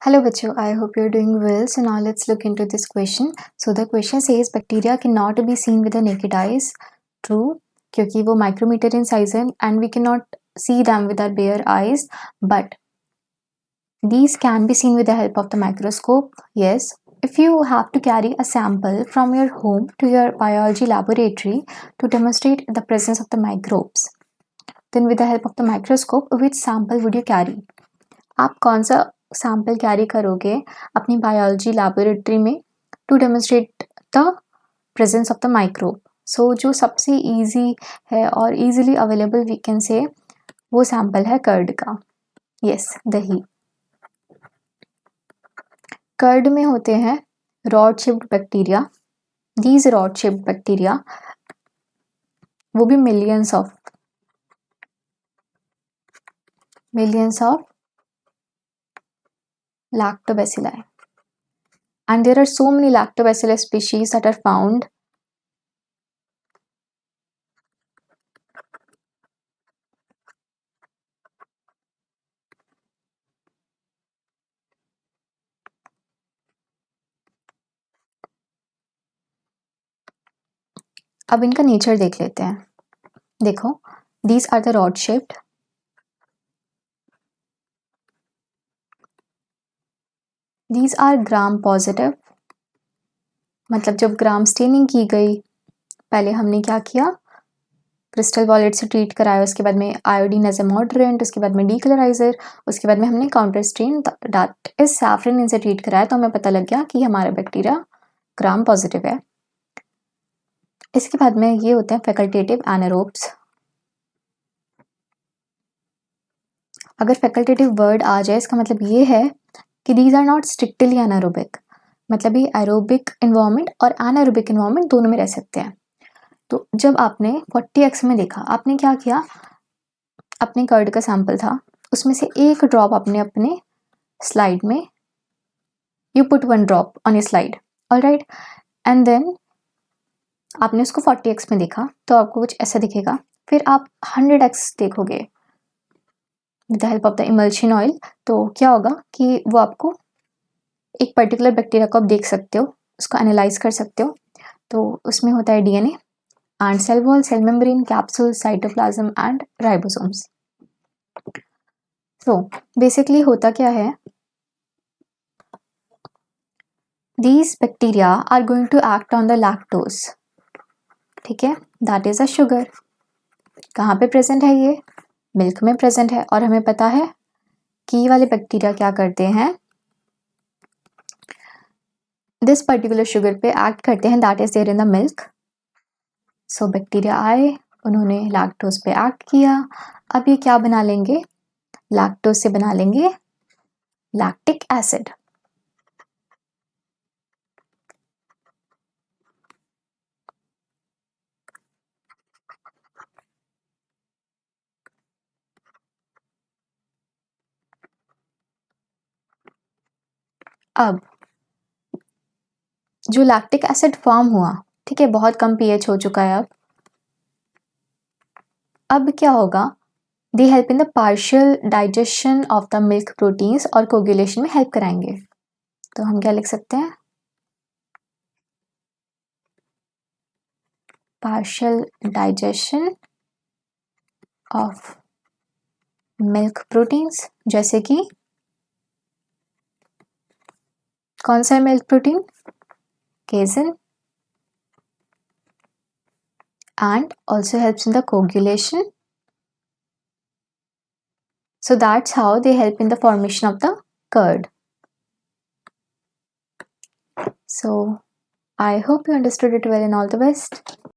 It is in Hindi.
Hello बच्चों, I hope you're doing well. So now let's look into this question. So the question says bacteria cannot be seen with the naked eyes. True, क्योंकि वो micrometer in size है and we cannot see them with our bare eyes. But these can be seen with the help of the microscope. Yes, if you have to carry a sample from your home to your biology laboratory to demonstrate the presence of the microbes, then with the help of the microscope, which sample would you carry? आप कौन सा सैम्पल कैरी करोगे अपनी बायोलॉजी लैबोरेटरी में to demonstrate the presence of the microbe? So जो सबसे इजी है और easily available we can say वो सैम्पल है कर्ड का. यस, दही. कर्ड में होते हैं rod shaped bacteria. These rod shaped bacteria वो भी millions of lactobacilli, and there are so many lactobacillus species that are found अब इनका नेचर देख लेते हैं. देखो, these are the rod shaped. These are gram positive. मतलब जब ग्राम स्टेनिंग की गई, पहले हमने क्या किया, क्रिस्टल वॉलेट से ट्रीट कराया, उसके बाद में आयोडीन एज ए मॉडरेंट, उसके बाद में डीकलराइजर, उसके बाद में हमने counter strain that is saffron इनसे ट्रीट कराया, तो हमें पता लग गया कि हमारा बैक्टीरिया ग्राम पॉजिटिव है. इसके बाद में ये होते हैं फैकल्टेटिव एनारोब्स. अगर फैकल्टेटिव वर्ड आ जाए इसका मतलब ये है कि these are not strictly anaerobic. मतलब ये एरोबिक इन्वायरमेंट और एनारोबिक इन्वायरमेंट दोनों में रह सकते हैं. तो जब आपने 40x में देखा, आपने क्या किया, अपने कर्ड का सैंपल था, उसमें से एक ड्रॉप आपने अपने स्लाइड में, you put one drop on a slide, alright, and then आपने उसको 40x में देखा तो आपको कुछ ऐसा दिखेगा. फिर आप 100x देखोगे with the help of the emulsion oil, तो क्या होगा कि वो आपको एक पर्टिकुलर बैक्टीरिया को आप देख सकते हो, उसको एनालाइज कर सकते हो. तो उसमें होता है DNA and cell wall, cell membrane, capsule, cytoplasm and ribosomes. तो बेसिकली होता क्या है, these bacteria are going to act on the lactose. ठीक है, दैट इज अ शुगर. कहाँ पे प्रेजेंट है? ये मिल्क में प्रेजेंट है. और हमें पता है कि ये वाले बैक्टीरिया क्या करते हैं, दिस पर्टिकुलर शुगर पे एक्ट करते हैं, that is there in the milk. So bacteria आए, उन्होंने लैक्टोज पे एक्ट किया. अब ये क्या बना लेंगे, लैक्टोज से बना लेंगे लैक्टिक एसिड. अब जो लैक्टिक एसिड फॉर्म हुआ, ठीक है, बहुत कम पीएच हो चुका है. अब क्या होगा, they help in the partial digestion of the milk proteins और कोगुलेशन में हेल्प कराएंगे. तो हम क्या लिख सकते हैं, partial digestion of milk proteins. जैसे कि कौन सा है milk protein, casein, and also helps in the coagulation. So that's how they help in the formation of the curd. So I hope you understood it well, and all the best.